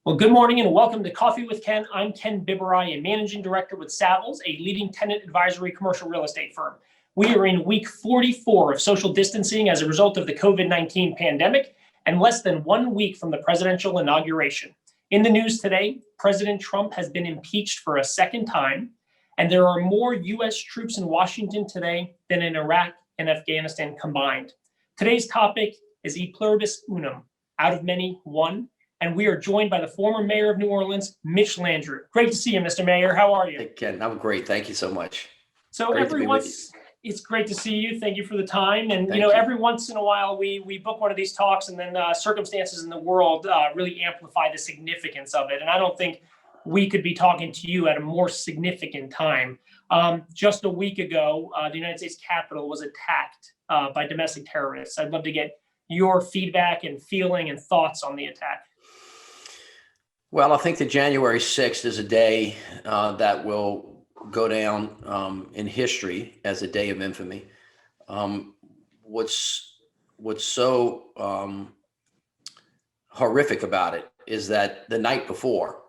Well, good morning and welcome to Coffee with Ken. I'm Ken Biberai, a managing director with Savills, a leading tenant advisory commercial real estate firm. We are in week 44 of social distancing as a result of the COVID-19 pandemic and less than 1 week from the presidential inauguration. In the news today, President Trump has been impeached for a second time, and there are more U.S. troops in Washington today than in Iraq and Afghanistan combined. Today's topic is E Pluribus Unum, out of many, one. And we are joined by the former mayor of New Orleans, Mitch Landrieu. Great to see you, Mr. Mayor. How are you? Hey, Ken, I'm great. Thank you so much. So it's great to see you. Thank you for the time. And Thank you. Every once in a while we book one of these talks, and then circumstances in the world really amplify the significance of it. And I don't think we could be talking to you at a more significant time. Just a week ago, the United States Capitol was attacked by domestic terrorists. I'd love to get your feedback and feeling and thoughts on the attack. Well, I think that January 6th is a day that will go down in history as a day of infamy. What's so horrific about it is that the night before,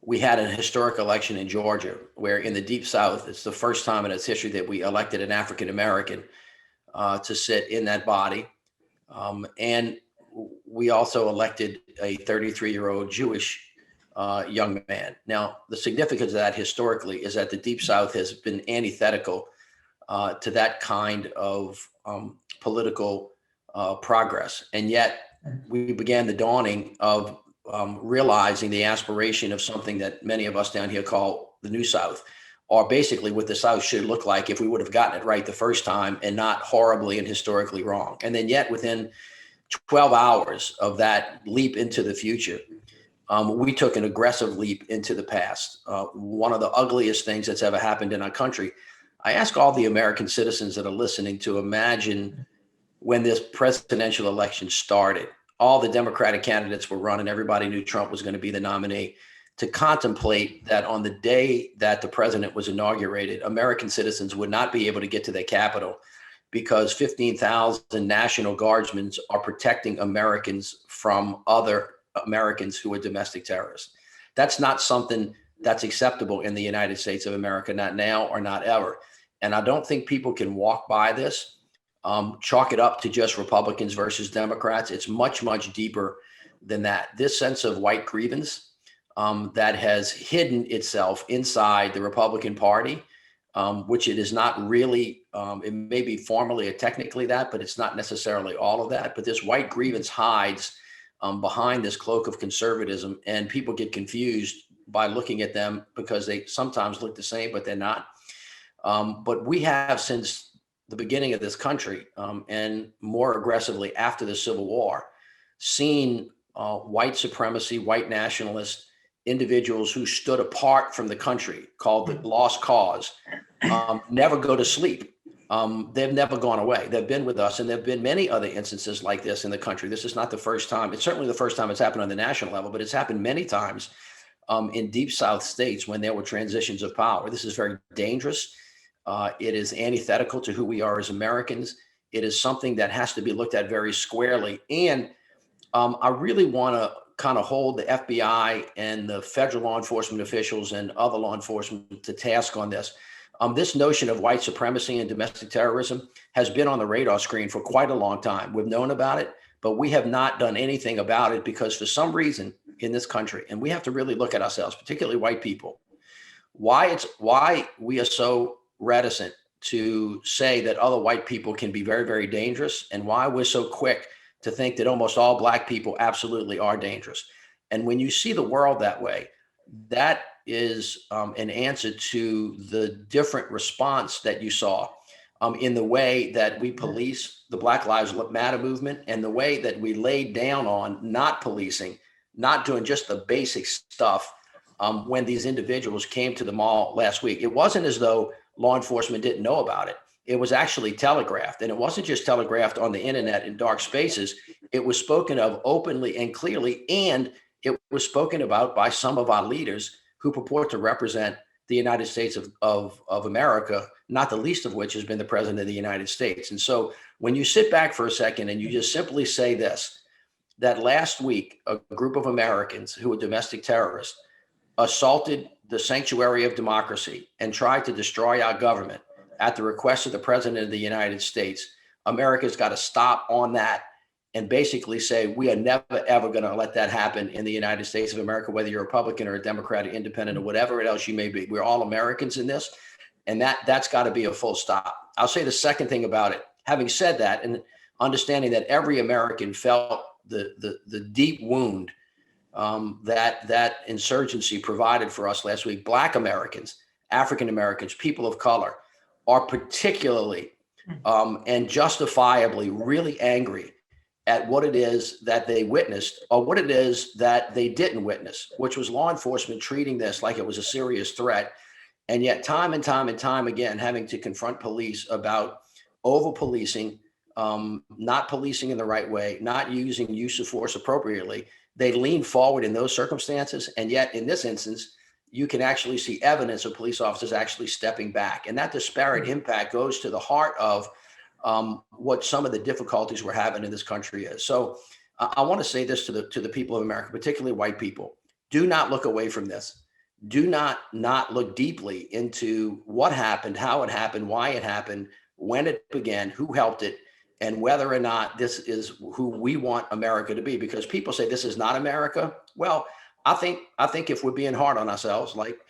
we had an historic election in Georgia, where in the Deep South, it's the first time in its history that we elected an African American to sit in that body. And we also elected a 33-year-old Jewish young man. Now, the significance of that historically is that the Deep South has been antithetical to that kind of political progress. And yet we began the dawning of realizing the aspiration of something that many of us down here call the New South, or basically what the South should look like if we would have gotten it right the first time and not horribly and historically wrong. And then yet within 12 hours of that leap into the future, we took an aggressive leap into the past. One of the ugliest things that's ever happened in our country. I ask all the American citizens that are listening to imagine when this presidential election started, all the Democratic candidates were running, everybody knew Trump was going to be the nominee, to contemplate that on the day that the president was inaugurated, American citizens would not be able to get to their capital because 15,000 National Guardsmen are protecting Americans from other Americans who are domestic terrorists. That's not something that's acceptable in the United States of America, not now or not ever. And I don't think people can walk by this, chalk it up to just Republicans versus Democrats. It's much, much deeper than that. This sense of white grievance that has hidden itself inside the Republican Party, which it is not really, it may be formally or technically that, but it's not necessarily all of that. But this white grievance hides behind this cloak of conservatism, and people get confused by looking at them because they sometimes look the same, but they're not. But we have, since the beginning of this country, and more aggressively after the Civil War, seen white supremacy, white nationalist individuals who stood apart from the country, called the lost cause, never go to sleep. They've never gone away. They've been with us, and there have been many other instances like this in the country. This is not the first time. It's certainly the first time it's happened on the national level, but it's happened many times in Deep South states when there were transitions of power. This is very dangerous. It is antithetical to who we are as Americans. It is something that has to be looked at very squarely. And I really want to kind of hold the FBI and the federal law enforcement officials and other law enforcement to task on this. This notion of white supremacy and domestic terrorism has been on the radar screen for quite a long time. We've known about it, but we have not done anything about it because for some reason in this country, and we have to really look at ourselves, particularly white people, why we are so reticent to say that other white people can be very, very dangerous, and why we're so quick to think that almost all Black people absolutely are dangerous. And when you see the world that way, that is an answer to the different response that you saw in the way that we police the Black Lives Matter movement and the way that we laid down on not policing, not doing just the basic stuff when these individuals came to the mall last week. It wasn't as though law enforcement didn't know about it. It was actually telegraphed, and it wasn't just telegraphed on the internet in dark spaces. It was spoken of openly and clearly, and it was spoken about by some of our leaders who purport to represent the United States of America, not the least of which has been the president of the United States. And so when you sit back for a second and you just simply say this, that last week, a group of Americans who were domestic terrorists assaulted the sanctuary of democracy and tried to destroy our government at the request of the President of the United States. America's got to stop on that and basically say, we are never, ever going to let that happen in the United States of America, whether you're a Republican or a Democrat or independent or whatever else you may be. We're all Americans in this. And that's got to be a full stop. I'll say the second thing about it. Having said that, and understanding that every American felt the deep wound that insurgency provided for us last week, Black Americans, African Americans, people of color are particularly and justifiably really angry at what it is that they witnessed or what it is that they didn't witness, which was law enforcement treating this like it was a serious threat. And yet time and time and time again, having to confront police about over policing, not policing in the right way, not using use of force appropriately. They lean forward in those circumstances. And yet in this instance, you can actually see evidence of police officers actually stepping back. And that disparate impact goes to the heart of what some of the difficulties we're having in this country is. So I want to say this to the people of America, particularly white people. Do not look away from this. Do not look deeply into what happened, how it happened, why it happened, when it began, who helped it, and whether or not this is who we want America to be. Because people say this is not America. Well, I think if we're being hard on ourselves, like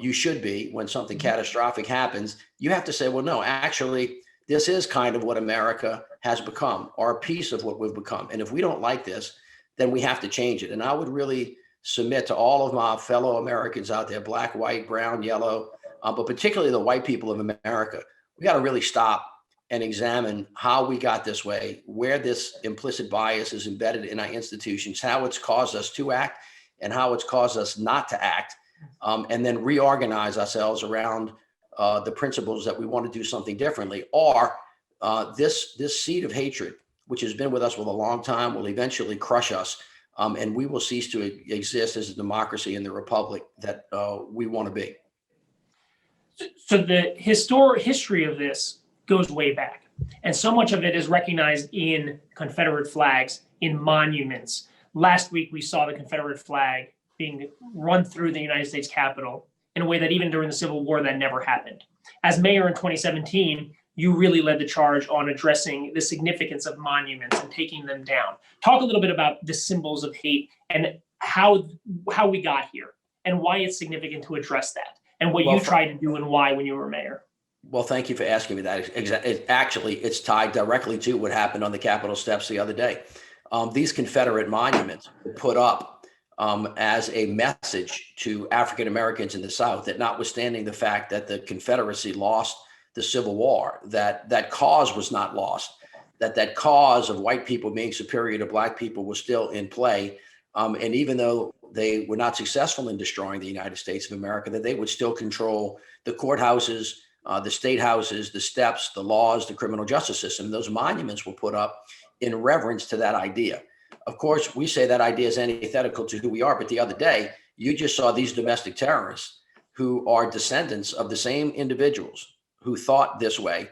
you should be when something catastrophic happens, you have to say, well, no, actually, this is kind of what America has become, or a piece of what we've become. And if we don't like this, then we have to change it. And I would really submit to all of my fellow Americans out there, Black, white, brown, yellow, but particularly the white people of America, we got to really stop and examine how we got this way, where this implicit bias is embedded in our institutions, how it's caused us to act and how it's caused us not to act, and then reorganize ourselves around the principles that we want to do something differently, or this seed of hatred, which has been with us for a long time, will eventually crush us. And we will cease to exist as a democracy in the republic that we want to be. So the history of this goes way back. And so much of it is recognized in Confederate flags, in monuments. Last week, we saw the Confederate flag being run through the United States Capitol in a way that even during the Civil War, that never happened. As mayor in 2017, you really led the charge on addressing the significance of monuments and taking them down. Talk a little bit about the symbols of hate and how we got here and why it's significant to address that and what you tried to do and why when you were mayor. Well, thank you for asking me that. It's tied directly to what happened on the Capitol steps the other day. These Confederate monuments were put up as a message to African Americans in the South that notwithstanding the fact that the Confederacy lost the Civil War, that cause was not lost, that cause of white people being superior to Black people was still in play. And even though they were not successful in destroying the United States of America, that they would still control the courthouses, the state houses, the steps, the laws, the criminal justice system. Those monuments were put up in reverence to that idea. Of course, we say that idea is antithetical to who we are. But the other day, you just saw these domestic terrorists who are descendants of the same individuals who thought this way,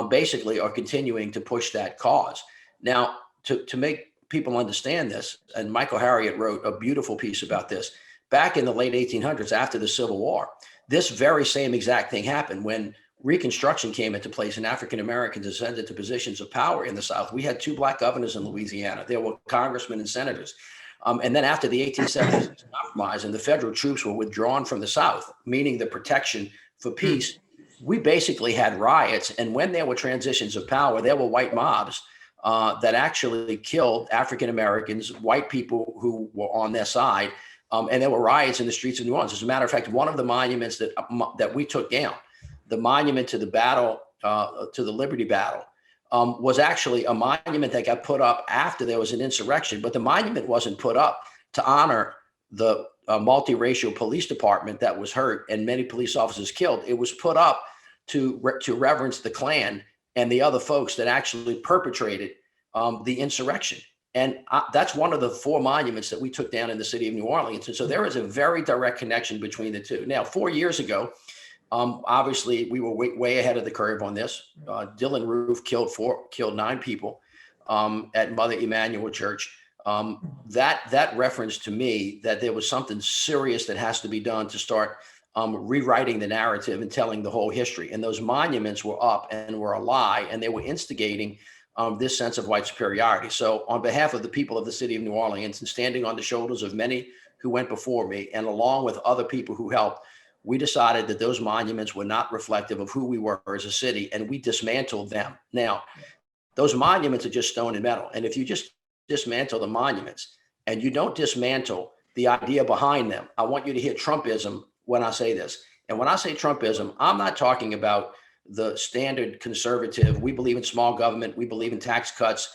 basically are continuing to push that cause. Now, to make people understand this, and Michael Harriot wrote a beautiful piece about this, back in the late 1800s, after the Civil War, this very same exact thing happened when Reconstruction came into place and African Americans ascended to positions of power in the South. We had 2 Black governors in Louisiana. There were congressmen and senators. And then after the 1876 compromise and the federal troops were withdrawn from the South, meaning the protection for peace, we basically had riots. And when there were transitions of power, there were white mobs that actually killed African Americans, white people who were on their side. And there were riots in the streets of New Orleans. As a matter of fact, one of the monuments that we took down, the monument to the battle, to the Liberty Battle, was actually a monument that got put up after there was an insurrection. But the monument wasn't put up to honor the multiracial police department that was hurt and many police officers killed. It was put up to reverence the Klan and the other folks that actually perpetrated the insurrection. And that's one of the 4 monuments that we took down in the city of New Orleans. And so there is a very direct connection between the two. Now, 4 years ago, obviously, we were way ahead of the curve on this. Dylan Roof killed 9 people at Mother Emanuel Church. That reference to me that there was something serious that has to be done to start rewriting the narrative and telling the whole history. And those monuments were up and were a lie, and they were instigating this sense of white superiority. So on behalf of the people of the city of New Orleans, and standing on the shoulders of many who went before me, and along with other people who helped, we decided that those monuments were not reflective of who we were as a city, and we dismantled them. Now, those monuments are just stone and metal. And if you just dismantle the monuments and you don't dismantle the idea behind them, I want you to hear Trumpism when I say this. And when I say Trumpism, I'm not talking about the standard conservative. We believe in small government. We believe in tax cuts.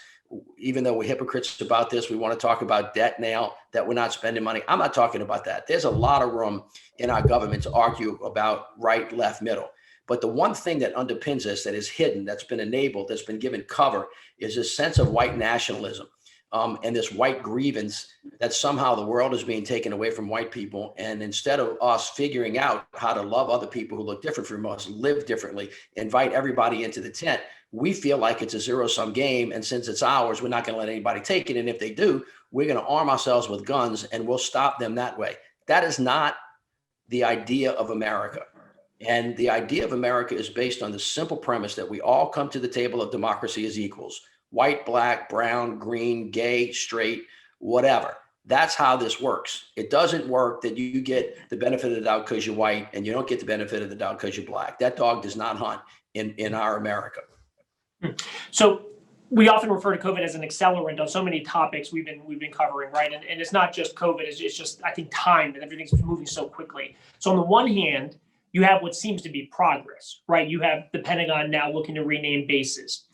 Even though we're hypocrites about this, we want to talk about debt now that we're not spending money. I'm not talking about that. There's a lot of room in our government to argue about right, left, middle. But the one thing that underpins this, that is hidden, that's been enabled, that's been given cover, is this sense of white nationalism and this white grievance that somehow the world is being taken away from white people. And instead of us figuring out how to love other people who look different from us, live differently, invite everybody into the tent, we feel like it's a zero-sum game. And since it's ours, we're not going to let anybody take it. And if they do, we're going to arm ourselves with guns and we'll stop them that way. That is not the idea of America. And the idea of America is based on the simple premise that we all come to the table of democracy as equals: white, black, brown, green, gay, straight, whatever. That's how this works. It doesn't work that you get the benefit of the doubt because you're white and you don't get the benefit of the doubt because you're black. That dog does not hunt in our America. So we often refer to COVID as an accelerant on so many topics we've been covering, right? And it's not just COVID, it's just, I think, time, and everything's moving so quickly. So on the one hand, you have what seems to be progress, right? You have the Pentagon now looking to rename bases.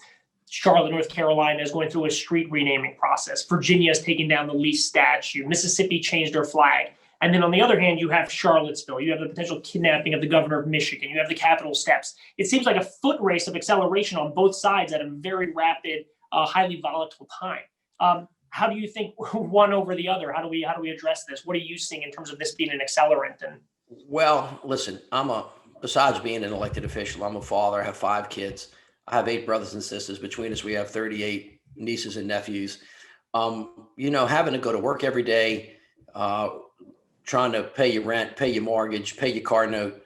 Charlotte, North Carolina is going through a street renaming process. Virginia is taking down the Lee statue. Mississippi changed their flag. And then on the other hand, you have Charlottesville. You have the potential kidnapping of the governor of Michigan. You have the Capitol steps. It seems like a foot race of acceleration on both sides at a very rapid, highly volatile time. How do you think one over the other? How do we address this? What are you seeing in terms of this being an accelerant? And well, listen, besides being an elected official, I'm a father. I have 5 kids. I have 8 brothers and sisters. Between us, we have 38 nieces and nephews. Having to go to work every day, trying to pay your rent, pay your mortgage, pay your car note,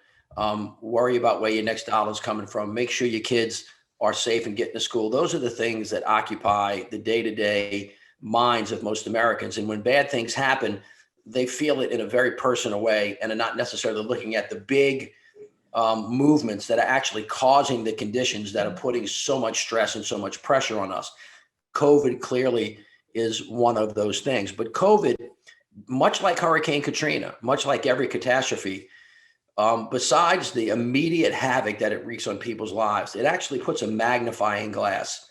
worry about where your next dollar is coming from, make sure your kids are safe and getting to school. Those are the things that occupy the day-to-day minds of most Americans. And when bad things happen, they feel it in a very personal way and are not necessarily looking at the big movements that are actually causing the conditions that are putting so much stress and so much pressure on us. COVID clearly is one of those things. But COVID, much like Hurricane Katrina, much like every catastrophe, besides the immediate havoc that it wreaks on people's lives, it actually puts a magnifying glass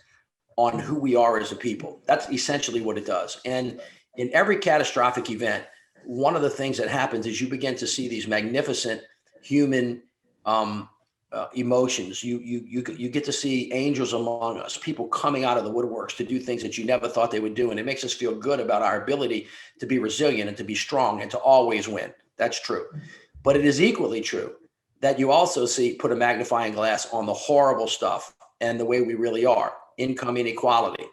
on who we are as a people. That's essentially what it does. And in every catastrophic event, one of the things that happens is you begin to see these magnificent human emotions. You get to see angels among us, people coming out of the woodworks to do things that you never thought they would do. And it makes us feel good about our ability to be resilient and to be strong and to always win. That's true. But it is equally true that you also put a magnifying glass on the horrible stuff and the way we really are: income inequality,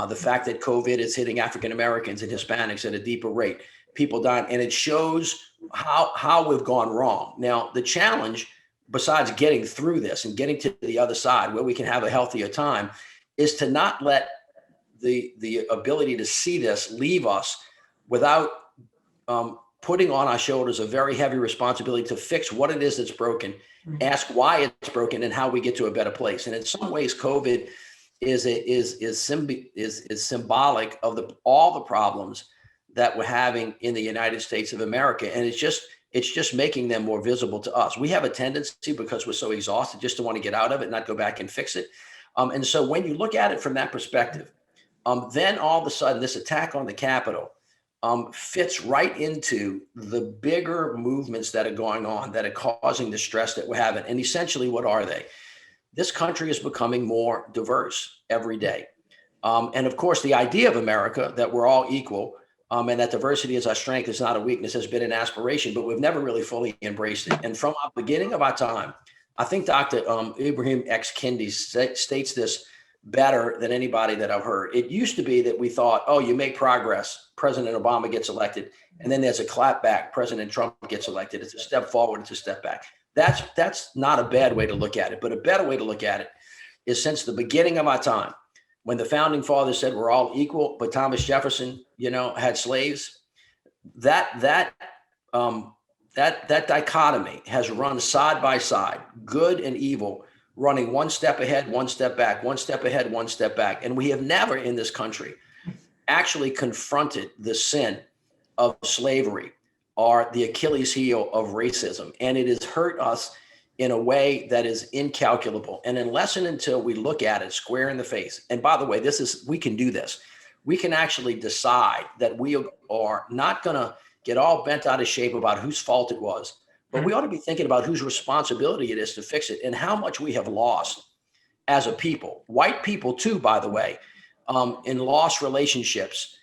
the fact that COVID is hitting African Americans and Hispanics at a deeper rate, people dying, and it shows how we've gone wrong. Now, the challenge, besides getting through this and getting to the other side where we can have a healthier time, is to not let the ability to see this leave us without putting on our shoulders a very heavy responsibility to fix what it is that's broken, ask why it's broken, and how we get to a better place. And in some ways, COVID is symbolic of all the problems that we're having in the United States of America. And it's just making them more visible to us. We have a tendency, because we're so exhausted, just to want to get out of it, not go back and fix it. And so when you look at it from that perspective, then all of a sudden this attack on the Capitol fits right into the bigger movements that are going on, that are causing the stress that we're having. And essentially, what are they? This country is becoming more diverse every day. And of course, the idea of America, that we're all equal, and that diversity is our strength, is not a weakness, has been an aspiration, but we've never really fully embraced it. And from our beginning of our time, I think Dr. Ibrahim X. Kendi states this better than anybody that I've heard. It used to be that we thought, oh, you make progress, President Obama gets elected, and then there's a clap back, President Trump gets elected. It's a step forward, it's a step back. That's not a bad way to look at it, but a better way to look at it is since the beginning of our time, when the founding fathers said we're all equal, but Thomas Jefferson, had slaves, that dichotomy has run side by side, good and evil, running one step ahead, one step back, one step ahead, one step back. And we have never in this country actually confronted the sin of slavery or the Achilles heel of racism. And it has hurt us in a way that is incalculable. And unless and until we look at it square in the face, and by the way, we can do this. We can actually decide that we are not going to get all bent out of shape about whose fault it was, but we ought to be thinking about whose responsibility it is to fix it and how much we have lost as a people. White people too, by the way, in lost relationships,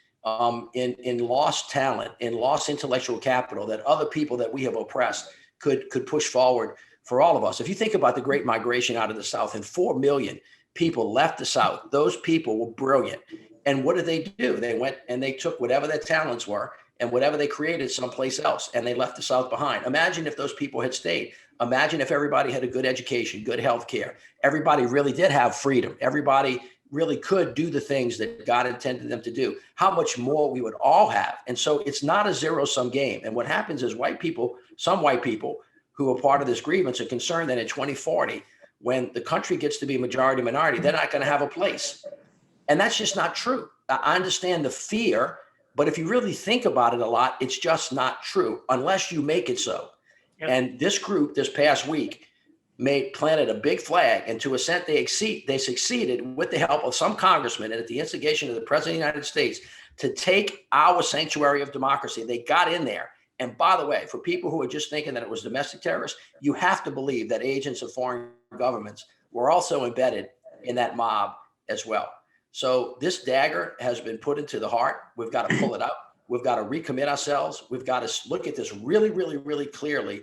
in lost talent, in lost intellectual capital that other people that we have oppressed could push forward for all of us. If you think about the Great Migration out of the South, and 4 million people left the South, those people were brilliant. And what did they do? They went and they took whatever their talents were and whatever they created someplace else, and they left the South behind. Imagine if those people had stayed. Imagine if everybody had a good education, good health care. Everybody really did have freedom. Everybody really could do the things that God intended them to do. How much more we would all have. And so it's not a zero-sum game. And what happens is some white people who are part of this grievance are concerned that in 2040, when the country gets to be majority minority, they're not going to have a place. And that's just not true. I understand the fear, but if you really think about it a lot, it's just not true unless you make it so. Yep. And this group this past week planted a big flag, and to a extent they succeeded with the help of some congressmen and at the instigation of the President of the United States to take our sanctuary of democracy. They got in there. And by the way, for people who are just thinking that it was domestic terrorists, you have to believe that agents of foreign governments were also embedded in that mob as well. So this dagger has been put into the heart. We've got to pull it up. We've got to recommit ourselves. We've got to look at this really, really, really clearly.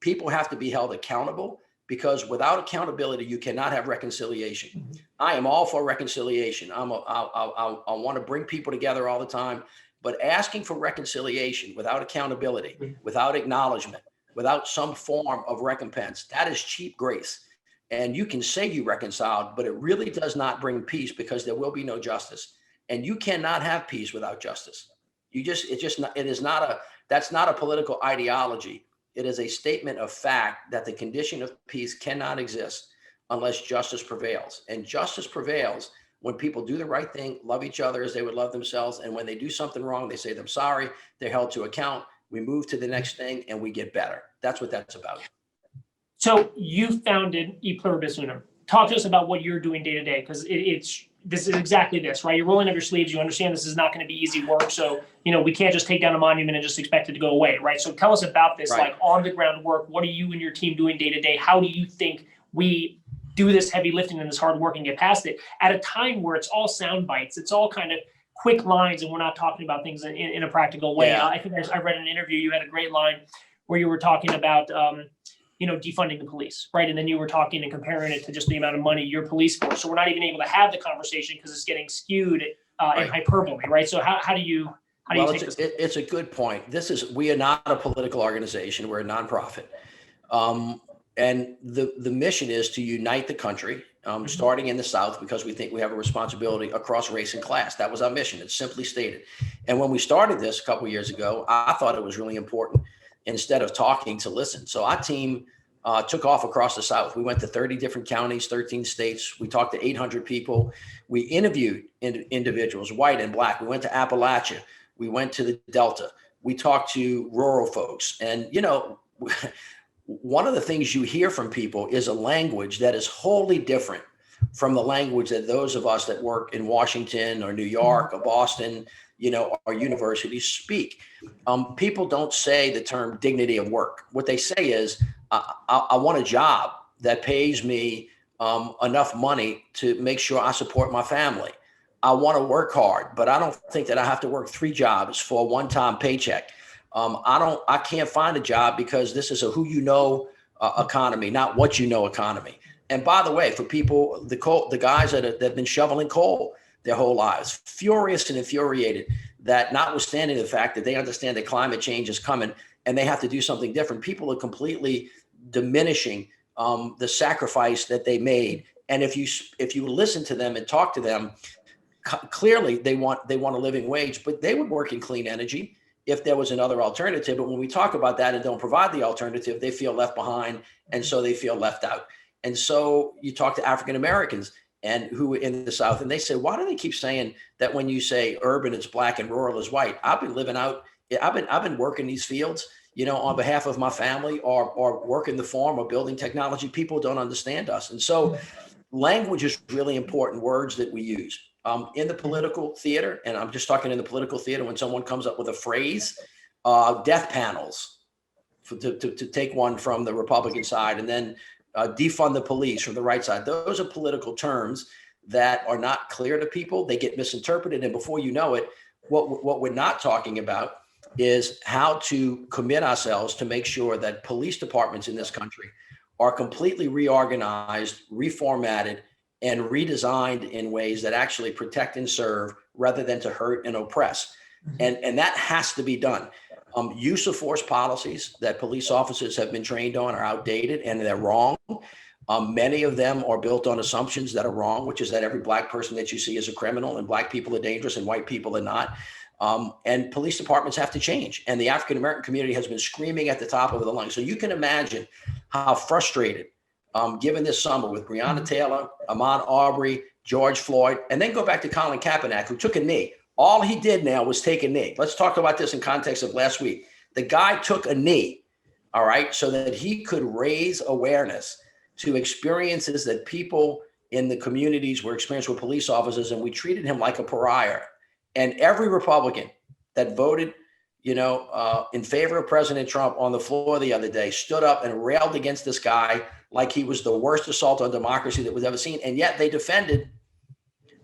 People have to be held accountable, because without accountability, you cannot have reconciliation. Mm-hmm. I am all for reconciliation. I want to bring people together all the time, but asking for reconciliation without accountability, mm-hmm. without acknowledgement, without some form of recompense, that is cheap grace. And you can say you reconciled, but it really does not bring peace, because there will be no justice. And you cannot have peace without justice. That's not a political ideology. It is a statement of fact that the condition of peace cannot exist unless justice prevails. And justice prevails when people do the right thing, love each other as they would love themselves. And when they do something wrong, they say, I'm sorry, they're held to account. We move to the next thing and we get better. That's what that's about. So you founded E Pluribus Unum. Talk to us about what you're doing day to day, because this is exactly this, right? You're rolling up your sleeves. You understand this is not going to be easy work. So, we can't just take down a monument and just expect it to go away, right? So tell us about this, right. Like on the ground work. What are you and your team doing day to day? How do you think we do this heavy lifting and this hard work and get past it at a time where it's all sound bites? It's all kind of quick lines, and we're not talking about things in a practical way. Yeah. I think I read an interview. You had a great line where you were talking about, defunding the police, right? And then you were talking and comparing it to just the amount of money your police force. So we're not even able to have the conversation because it's getting skewed right. in hyperbole, right? So how do you take this? It's a good point. We are not a political organization. We're a nonprofit. And the mission is to unite the country, mm-hmm. starting in the South, because we think we have a responsibility across race and class. That was our mission. It's simply stated. And when we started this a couple of years ago, I thought it was really important, instead of talking, to listen. So our team took off across the South. We went to 30 different counties, 13 states. We talked to 800 people. We interviewed individuals, white and black. We went to Appalachia. We went to the Delta. We talked to rural folks. And, one of the things you hear from people is a language that is wholly different from the language that those of us that work in Washington or New York or Boston, our universities speak. People don't say the term dignity of work. What they say is, I want a job that pays me enough money to make sure I support my family. I want to work hard, but I don't think that I have to work 3 jobs for a one-time paycheck. I can't find a job because this is a who economy, not what economy. And by the way, for people, the guys that have been shoveling coal their whole lives, furious and infuriated that notwithstanding the fact that they understand that climate change is coming and they have to do something different, people are completely diminishing the sacrifice that they made. And if you listen to them and talk to them, clearly they want a living wage, but they would work in clean energy if there was another alternative. But when we talk about that and don't provide the alternative, they feel left behind, and so they feel left out. And so you talk to African Americans and who are in the South, and they say, why do they keep saying that when you say urban it's black and rural is white? I've been working these fields, on behalf of my family, or working the farm or building technology. People don't understand us. And so language is really important, words that we use. In the political theater, and I'm just talking in the political theater, when someone comes up with a phrase, death panels, to take one from the Republican side, and then defund the police from the right side. Those are political terms that are not clear to people. They get misinterpreted. And before you know it, what we're not talking about is how to commit ourselves to make sure that police departments in this country are completely reorganized, reformatted, and redesigned in ways that actually protect and serve rather than to hurt and oppress. And that has to be done. Use of force policies that police officers have been trained on are outdated and they're wrong. Many of them are built on assumptions that are wrong, which is that every black person that you see is a criminal and black people are dangerous and white people are not. And police departments have to change. And the African American community has been screaming at the top of the lungs. So you can imagine how frustrated, given this summer with Breonna Taylor, Ahmaud Arbery, George Floyd, and then go back to Colin Kaepernick, who took a knee. All he did now was take a knee. Let's talk about this in context of last week. The guy took a knee, all right, so that he could raise awareness to experiences that people in the communities were experiencing with police officers, and we treated him like a pariah. And every Republican that voted, in favor of President Trump on the floor the other day stood up and railed against this guy like he was the worst assault on democracy that was ever seen. And yet they defended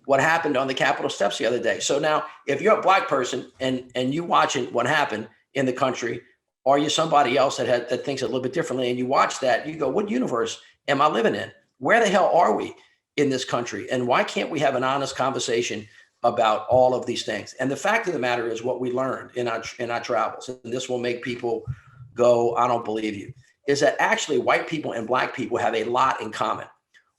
what happened on the Capitol steps the other day. So now, if you're a black person and you watching what happened in the country, or you're somebody else that thinks a little bit differently, and you watch that, you go, what universe am I living in? Where the hell are we in this country? And why can't we have an honest conversation about all of these things? And the fact of the matter is, what we learned in our travels, and this will make people go, I don't believe you, is that actually white people and black people have a lot in common.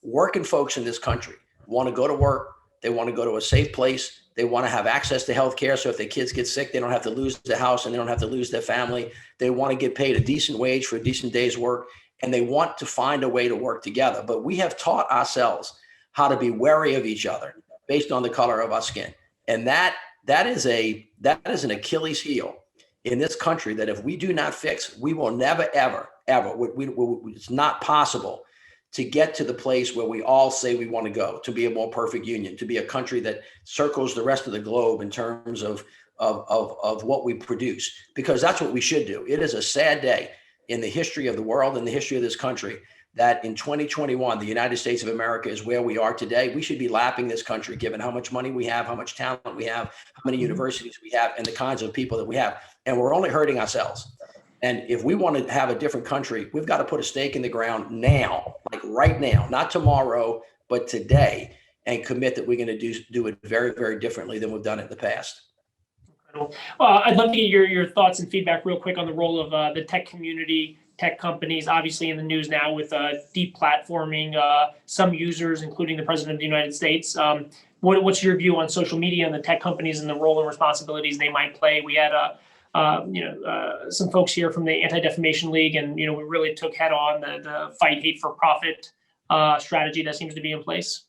Working folks in this country want to go to work. They want to go to a safe place. They want to have access to health care. So if their kids get sick, they don't have to lose their house and they don't have to lose their family. They want to get paid a decent wage for a decent day's work. And they want to find a way to work together. But we have taught ourselves how to be wary of each other based on the color of our skin. And that is an Achilles heel in this country that if we do not fix, we will never, ever, it's not possible to get to the place where we all say we want to go, to be a more perfect union, to be a country that circles the rest of the globe in terms of what we produce, because that's what we should do. It is a sad day in the history of the world and the history of this country that in 2021, the United States of America is where we are today. We should be lapping this country, given how much money we have, how much talent we have, how many universities we have, and the kinds of people that we have. And we're only hurting ourselves. And if we want to have a different country, we've got to put a stake in the ground now, like right now, not tomorrow, but today, and commit that we're going to do it very, very differently than we've done it in the past. Well, I'd love to get your thoughts and feedback real quick on the role of the tech community, tech companies, obviously in the news now with deplatforming some users, including the President of the United States. What's your view on social media and the tech companies and the role and responsibilities they might play? We had some folks here from the Anti-Defamation League, and we really took head on the fight hate for profit strategy that seems to be in place.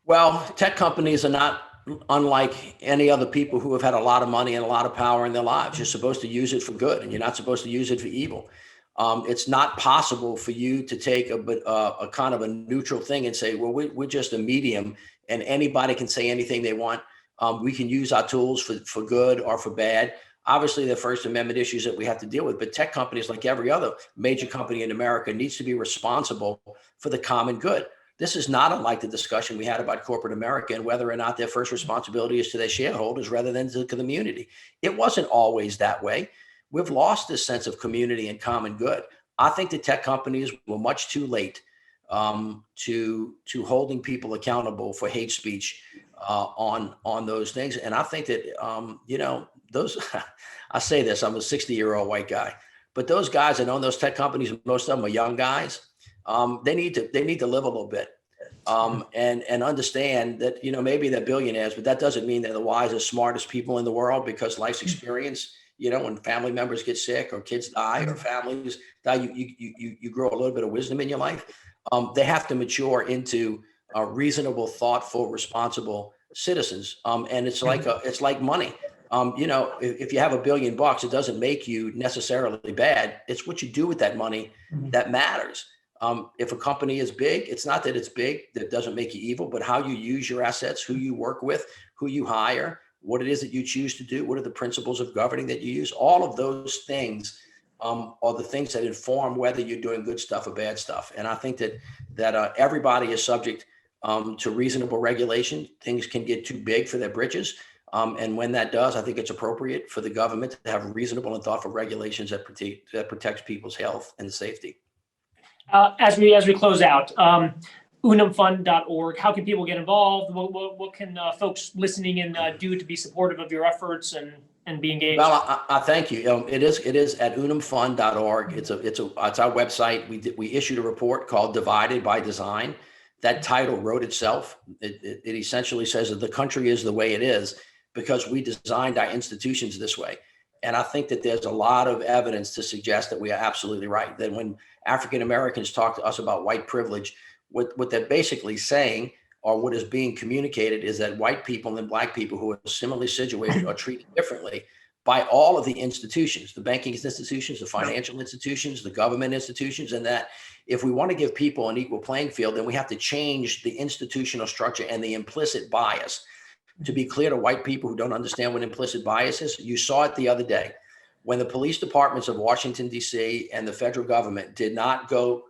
Well, tech companies are not unlike any other people who have had a lot of money and a lot of power in their lives. You're supposed to use it for good, and you're not supposed to use it for evil. It's not possible for you to take a kind of a neutral thing and say, well, we're just a medium and anybody can say anything they want. We can use our tools for good or for bad. Obviously, the First Amendment issues that we have to deal with, but tech companies, like every other major company in America, needs to be responsible for the common good. This is not unlike the discussion we had about corporate America and whether or not their first responsibility is to their shareholders rather than to the community. It wasn't always that way. We've lost this sense of community and common good. I think the tech companies were much too late to holding people accountable for hate speech on those things. And I think that those I say this, I'm a 60-year-old white guy, but those guys that own those tech companies, most of them are young guys. They need to live a little bit. And understand that, maybe they're billionaires, but that doesn't mean they're the wisest, smartest people in the world, because life's experience, when family members get sick or kids die or families die, you grow a little bit of wisdom in your life. They have to mature into reasonable, thoughtful, responsible citizens. And it's like money. If you have $1 billion, it doesn't make you necessarily bad. It's what you do with that money that matters. If a company is big, it's not that it's big, that doesn't make you evil, but how you use your assets, who you work with, who you hire, what it is that you choose to do, what are the principles of governing that you use. All of those things are the things that inform whether you're doing good stuff or bad stuff. And I think that everybody is subject to reasonable regulation. Things can get too big for their britches. And when that does, I think it's appropriate for the government to have reasonable and thoughtful regulations that protects people's health and safety. As we close out, unumfund.org, how can people get involved? What can folks listening in do to be supportive of your efforts and be engaged? Well, I thank you. It is at unumfund.org. It's our website. We issued a report called Divided by Design. That title wrote itself. It essentially says that the country is the way it is because we designed our institutions this way. And I think that there's a lot of evidence to suggest that we are absolutely right. That when African Americans talk to us about white privilege, what they're basically saying, or what is being communicated, is that white people and black people who are similarly situated are treated differently by all of the institutions, the banking institutions, the financial institutions, the government institutions, and that if we want to give people an equal playing field, then we have to change the institutional structure and the implicit bias. To be clear to white people who don't understand what implicit bias is, you saw it the other day when the police departments of Washington, D.C. and the federal government did not go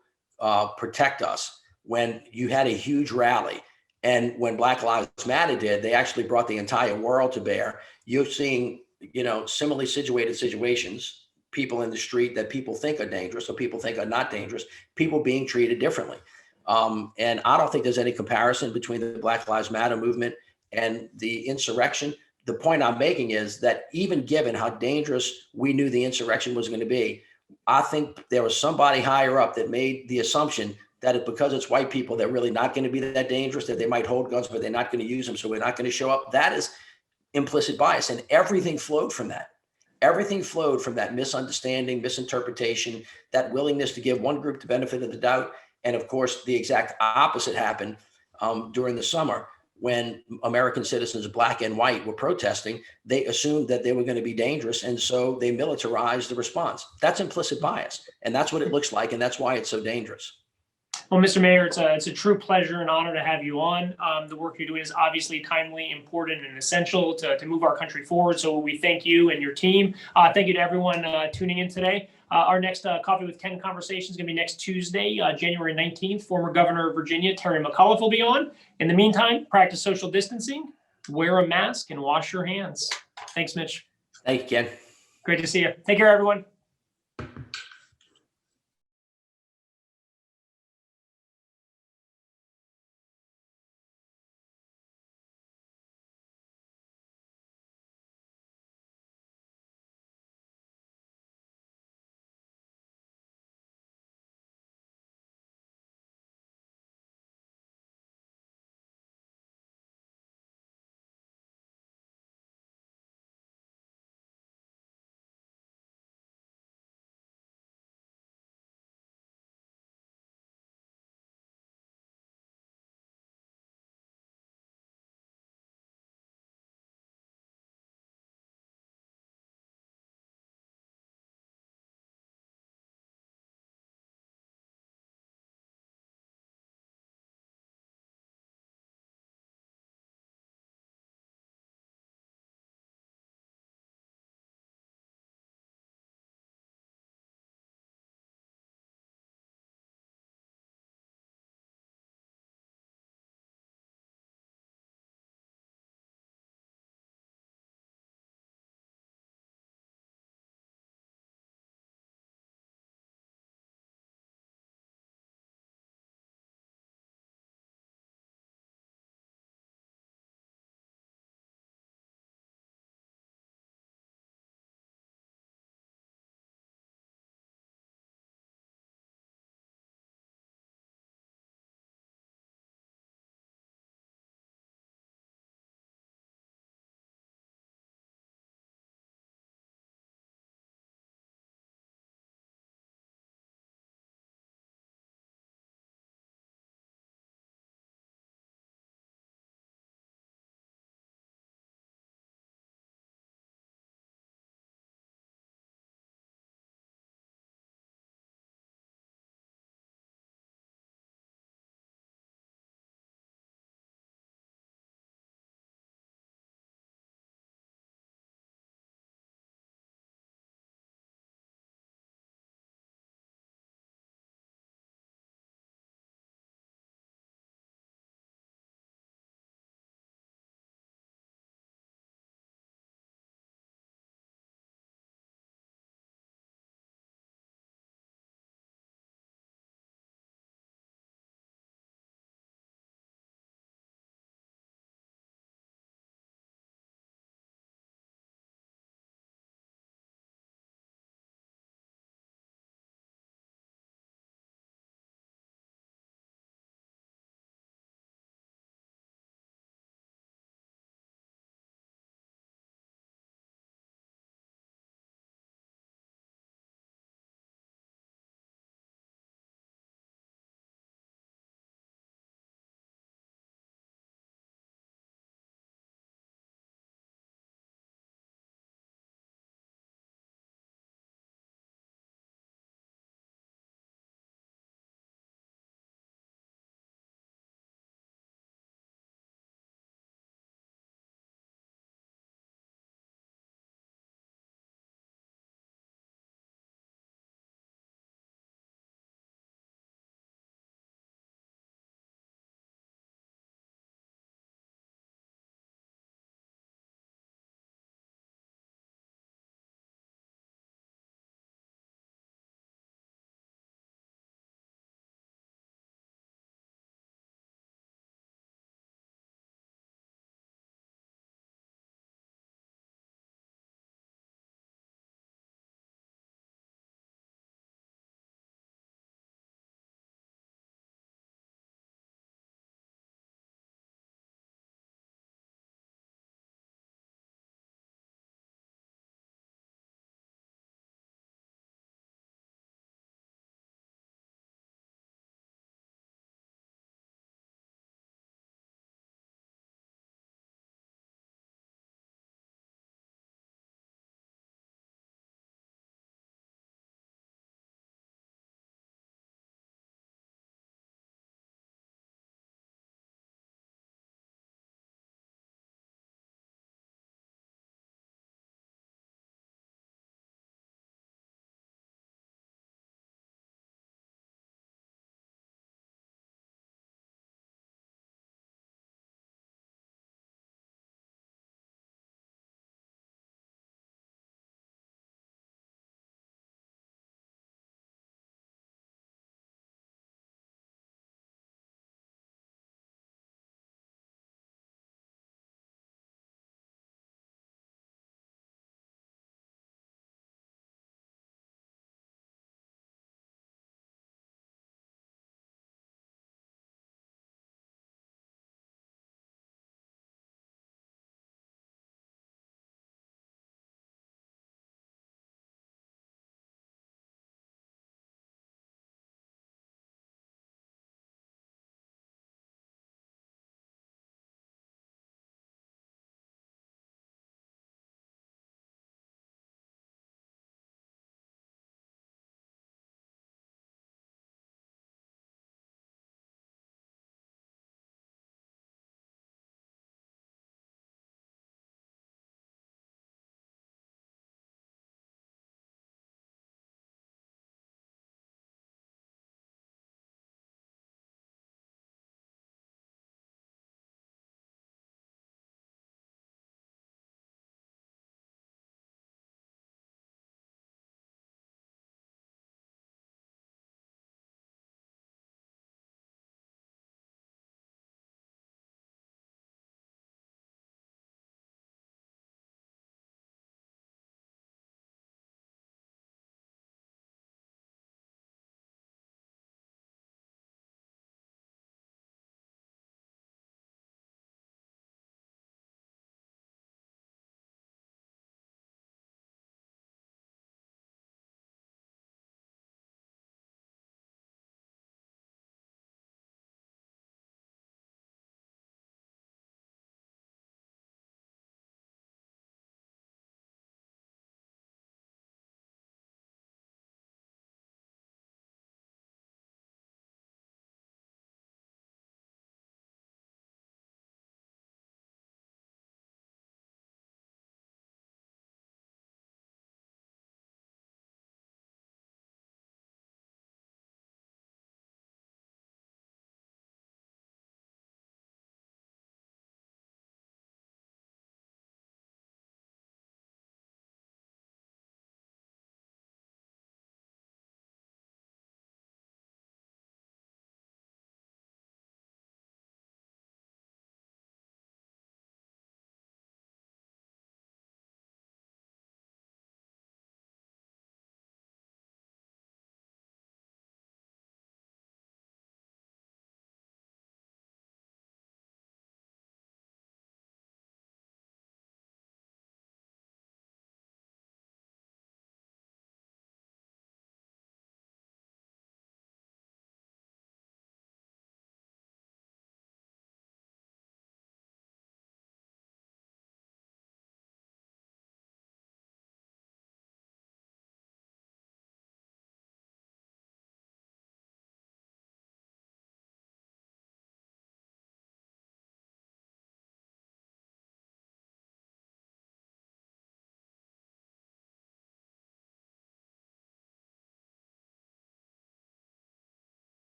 protect us when you had a huge rally. And when Black Lives Matter did, they actually brought the entire world to bear. You're seeing, similarly situated situations, people in the street that people think are dangerous or people think are not dangerous, people being treated differently. And I don't think there's any comparison between the Black Lives Matter movement and the insurrection. The point I'm making is that even given how dangerous we knew the insurrection was going to be, I think there was somebody higher up that made the assumption that because it's white people, they're really not going to be that dangerous, that they might hold guns, but they're not going to use them, so we're not going to show up. That is implicit bias. And everything flowed from that. Everything flowed from that misunderstanding, misinterpretation, that willingness to give one group the benefit of the doubt. And of course, the exact opposite happened during the summer. When American citizens, black and white, were protesting, they assumed that they were going to be dangerous. And so they militarized the response. That's implicit bias. And that's what it looks like. And that's why it's so dangerous. Well, Mr. Mayor, it's a true pleasure and honor to have you on. The work you're doing is obviously timely, important, and essential to move our country forward. So we thank you and your team. Thank you to everyone tuning in today. Our next Coffee with Ken conversation is going to be next Tuesday, January 19th. Former Governor of Virginia, Terry McAuliffe, will be on. In the meantime, practice social distancing, wear a mask, and wash your hands. Thanks, Mitch. Thank you, Ken. Great to see you. Take care, everyone.